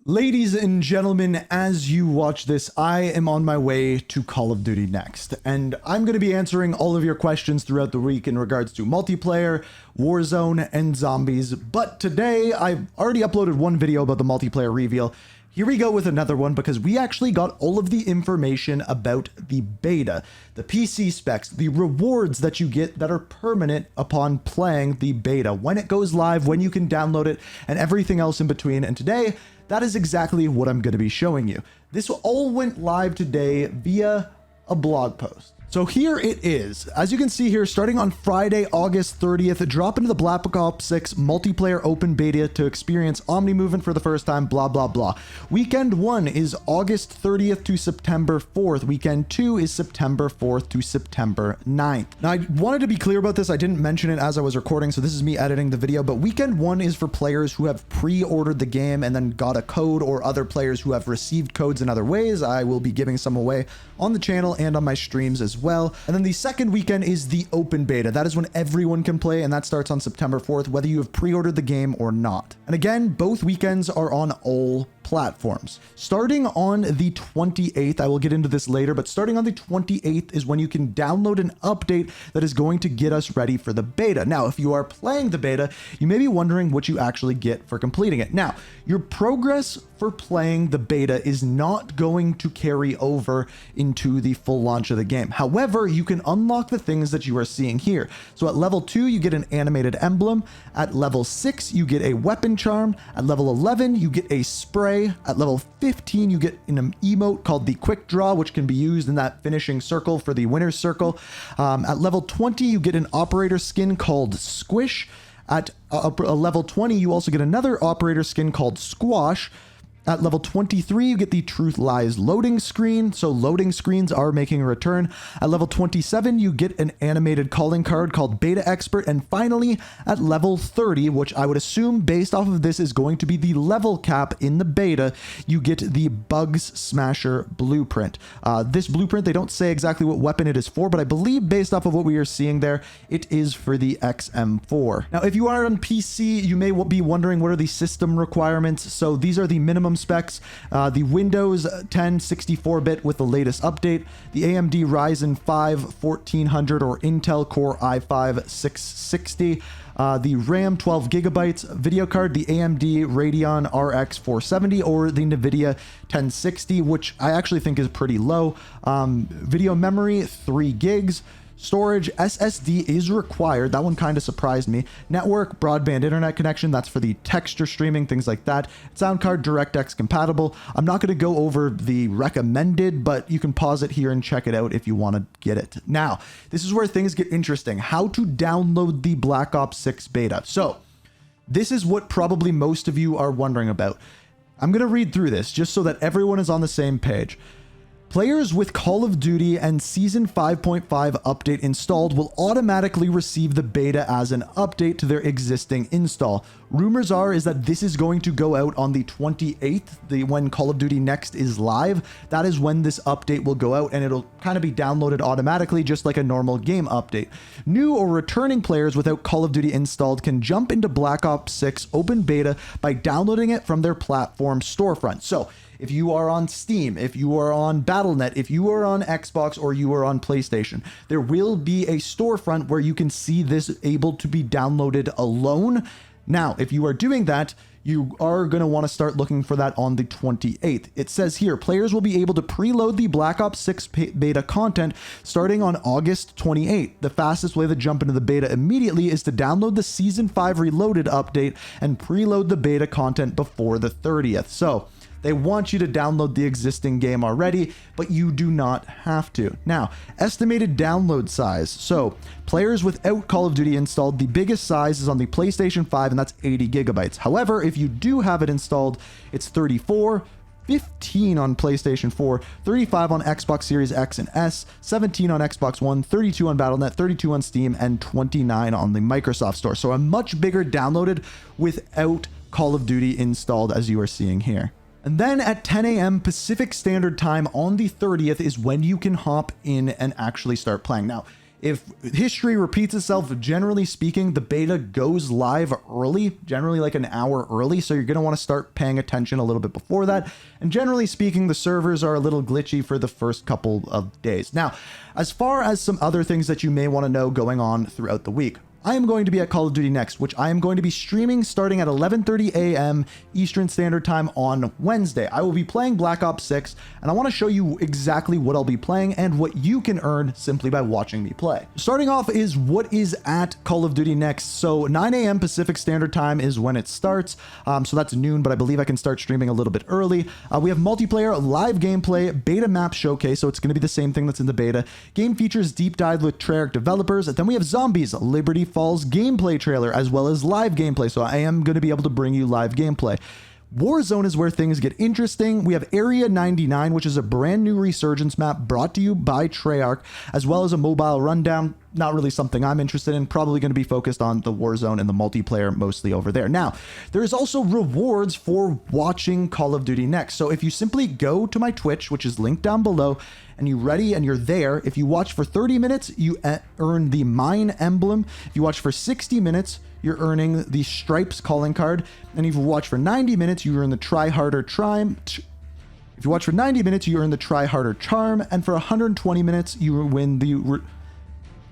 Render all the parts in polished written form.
Ladies and gentlemen, as you watch this, I am on my way to Call of Duty next, and I'm going to be answering all of your questions throughout the week in regards to multiplayer, Warzone, and zombies. But today, I've already uploaded one video about the multiplayer reveal. Here we go with another one because we actually got all of the information about the beta, the PC specs, the rewards that you get that are permanent upon playing the beta, when it goes live, when you can download it, and everything else in between. And today, that is exactly what I'm going to be showing you. This all went live today via a blog post. So here it is. As you can see here, starting on Friday, August 30th, drop into the Black Ops 6 multiplayer open beta to experience Omni movement for the first time, blah, blah, blah. Weekend 1 is August 30th to September 4th. Weekend 2 is September 4th to September 9th. Now, I wanted to be clear about this. I didn't mention it as I was recording, so this is me editing the video, but Weekend 1 is for players who have pre-ordered the game and then got a code, or other players who have received codes in other ways. I will be giving some away on the channel and on my streams as well. And then the second weekend is the open beta. That is when everyone can play, and that starts on September 4th, whether you have pre-ordered the game or not. And again, both weekends are on all platforms. Starting on the 28th, I will get into this later, but starting on the 28th is when you can download an update that is going to get us ready for the beta. Now, if you are playing the beta, you may be wondering what you actually get for completing it. Now, your progress for playing the beta is not going to carry over into the full launch of the game. However, you can unlock the things that you are seeing here. So at level 2, you get an animated emblem. At level 6, you get a weapon charm. At level 11, you get a spray. At level 15, you get an emote called the Quick Draw, which can be used in that finishing circle for the winner's circle. At level 20, you get an operator skin called Squish. At level 20, you also get another operator skin called Squash. At level 23, you get the Truth Lies loading screen, so loading screens are making a return. At level 27, you get an animated calling card called Beta Expert. And finally, at level 30, which I would assume based off of this is going to be the level cap in the beta, you get the Bugs Smasher blueprint. This blueprint, they don't say exactly what weapon it is for, but I believe based off of what we are seeing there, it is for the XM4. Now, if you are on PC, you may be wondering what are the system requirements. So these are the minimum specs. The Windows 10 64-bit with the latest update, the AMD Ryzen 5 1400 or Intel Core i5 660, the RAM 12 gigabytes, video card, the AMD Radeon RX 470 or the NVIDIA 1060, which I actually think is pretty low. Video memory, 3 gigs. Storage, SSD is required. That one kind of surprised me. Network, broadband internet connection. That's for the texture streaming, things like that. Sound card, DirectX compatible. I'm not going to go over the recommended, but you can pause it here and check it out if you want to get it. Now, this is where things get interesting. How to download the Black Ops 6 beta. So, this is what probably most of you are wondering about. I'm going to read through this just so that everyone is on the same page. Players with Call of Duty and Season 5.5 update installed will automatically receive the beta as an update to their existing install. Rumors is that this is going to go out on the 28th, when Call of Duty Next is live. That is when this update will go out, and it'll kind of be downloaded automatically, just like a normal game update. New or returning players without Call of Duty installed can jump into Black Ops 6 open beta by downloading it from their platform storefront. So, if you are on Steam, if you are on Battle.net, if you are on Xbox or you are on PlayStation, there will be a storefront where you can see this able to be downloaded alone. Now, if you are doing that, you are going to want to start looking for that on the 28th. It says here, players will be able to preload the Black Ops 6 beta content starting on August 28th. The fastest way to jump into the beta immediately is to download the Season 5 Reloaded update and preload the beta content before the 30th. So, they want you to download the existing game already, but you do not have to. Now, estimated download size. So, players without Call of Duty installed, the biggest size is on the PlayStation 5, and that's 80 gigabytes. However, if you do have it installed, it's 34, 15 on PlayStation 4, 35 on Xbox Series X and S, 17 on Xbox One, 32 on Battle.net, 32 on Steam, and 29 on the Microsoft Store. So a much bigger downloaded without Call of Duty installed, as you are seeing here. And then at 10 a.m. Pacific Standard Time on the 30th is when you can hop in and actually start playing. Now, If history repeats itself, generally speaking, the beta goes live early, generally like an hour early. So you're going to want to start paying attention a little bit before that. And generally speaking, the servers are a little glitchy for the first couple of days. Now, as far as some other things that you may want to know going on throughout the week, I am going to be at Call of Duty Next, which I am going to be streaming starting at 11:30 a.m. Eastern Standard Time on Wednesday. I will be playing Black Ops 6, and I want to show you exactly what I'll be playing and what you can earn simply by watching me play. Starting off is what is at Call of Duty Next. So 9 a.m. Pacific Standard Time is when it starts. So that's noon, but I believe I can start streaming a little bit early. We have multiplayer, live gameplay, beta map showcase, so it's going to be the same thing that's in the beta. Game features deep dive with Treyarch developers. Then we have Zombies, Liberty Falls gameplay trailer, as well as live gameplay. So I am going to be able to bring you live gameplay. Warzone is where things get interesting. We have Area 99, which is a brand new resurgence map brought to you by Treyarch, as well as a mobile rundown. Not really something I'm interested in, probably going to be focused on the Warzone and the multiplayer mostly over there. Now, there is also rewards for watching Call of Duty Next. So if you simply go to my Twitch, which is linked down below, and you're there, if you watch for 30 minutes, you earn the Mine emblem. If you watch for 60 minutes, you're earning the Stripes calling card. And if you watch for 90 minutes, you earn the Try Harder Charm. If you watch for 90 minutes, you earn the Try Harder Charm. And for 120 minutes, you win the...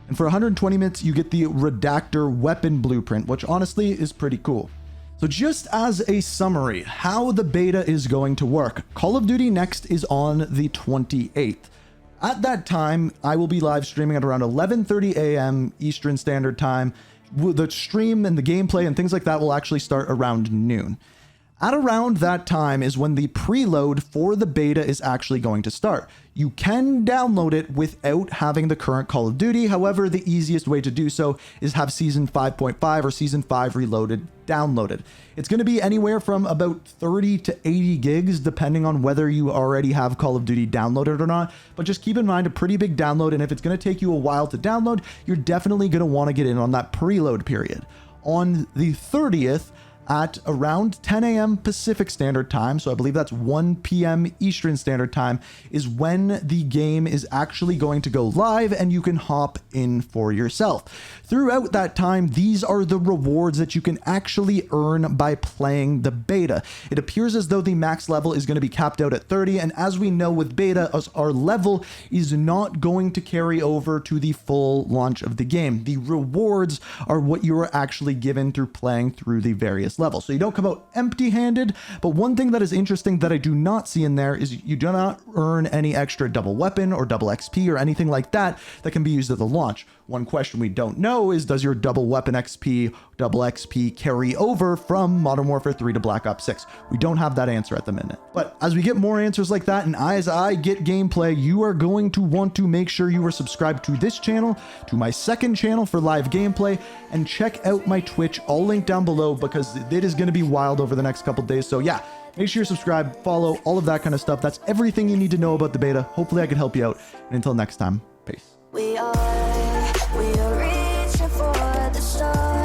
And for 120 minutes, you get the Redactor Weapon Blueprint, which honestly is pretty cool. So just as a summary, how the beta is going to work. Call of Duty Next is on the 28th. At that time, I will be live streaming at around 11:30 a.m. Eastern Standard Time. The stream and the gameplay and things like that will actually start around noon. At around that time is when the preload for the beta is actually going to start. You can download it without having the current Call of Duty. However, the easiest way to do so is have Season 5.5 or Season 5 Reloaded downloaded. It's going to be anywhere from about 30 to 80 gigs, depending on whether you already have Call of Duty downloaded or not. But just keep in mind, a pretty big download, and if it's going to take you a while to download, you're definitely going to want to get in on that preload period. On the 30th, at around 10 a.m. Pacific Standard Time, so I believe that's 1 p.m. Eastern Standard Time, is when the game is actually going to go live and you can hop in for yourself. Throughout that time, these are the rewards that you can actually earn by playing the beta. It appears as though the max level is going to be capped out at 30, and as we know with beta, our level is not going to carry over to the full launch of the game. The rewards are what you are actually given through playing through the various levels. So you don't come out empty-handed, but one thing that is interesting that I do not see in there is you do not earn any extra double weapon or double XP or anything like that that can be used at the launch. One question we don't know is, does your double weapon XP, double XP carry over from Modern Warfare 3 to Black Ops 6? We don't have that answer at the minute. But as we get more answers like that, and as I get gameplay, you are going to want to make sure you are subscribed to this channel, to my second channel for live gameplay, and check out my Twitch, all linked down below, because it is going to be wild over the next couple days. So yeah, make sure you're subscribed, follow, all of that kind of stuff. That's everything you need to know about the beta. Hopefully I can help you out. And until next time, peace. We are reaching for the stars.